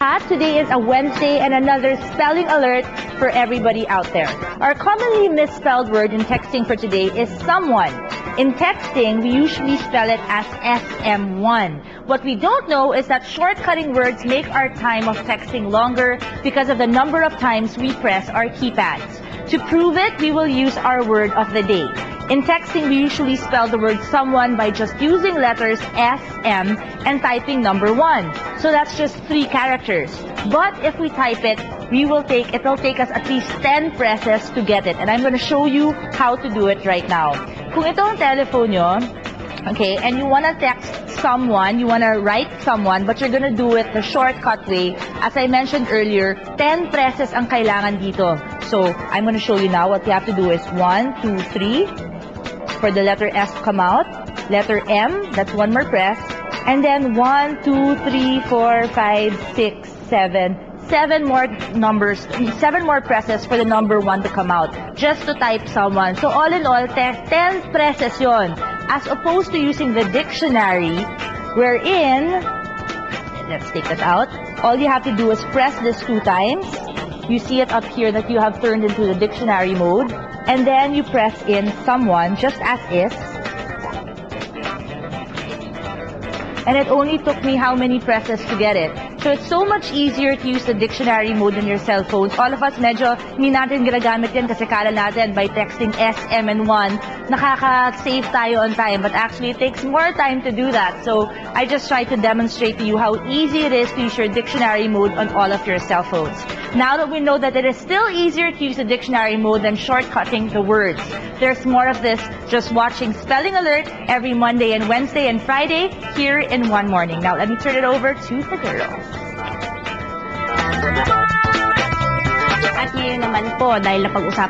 Today is a Wednesday and another spelling alert for everybody out there. Our commonly misspelled word in texting for today is someone. In texting, we usually spell it as SM1. What we don't know is that shortcutting words make our time of texting longer because of the number of times we press our keypads. To prove it, we will use our word of the day. In texting, we usually spell the word someone by just using letters SM and typing number 1. So that's just 3 characters. But if we type it, it'll take us at least 10 presses to get it. And I'm going to show you how to do it right now. Kung ito ang telephone nyo, okay, and you want to text someone, you want to write someone, but you're going to do it the shortcut way. As I mentioned earlier, 10 presses ang kailangan dito. So I'm going to show you now. What you have to do is 1, 2, 3. For the letter S to come out. Letter M, that's 1 more press. And then 1, 2, 3, 4, 5, 6, 7. 7 more numbers, 7 more presses for the number 1 to come out. Just to type someone. So all in all, 10 presses yon. As opposed to using the dictionary, wherein, let's take that out. All you have to do is press this 2 times. You see it up here that you have turned into the dictionary mode. And then you press in someone, just as is. And it only took me how many presses to get it. So it's so much easier to use the dictionary mode in your cell phones. All of us medyo hindi natin ginagamit yan kasi kala natin by texting SM and 1, nakaka-save tayo on time. But actually, it takes more time to do that. So I just tried to demonstrate to you how easy it is to use your dictionary mode on all of your cell phones. Now that we know that it is still easier to use the dictionary mode than shortcutting the words, there's more of this just watching Spelling Alert every Monday and Wednesday and Friday here in One Morning. Now let me turn it over to the girls. At ngayon naman po, dahil napag-usapan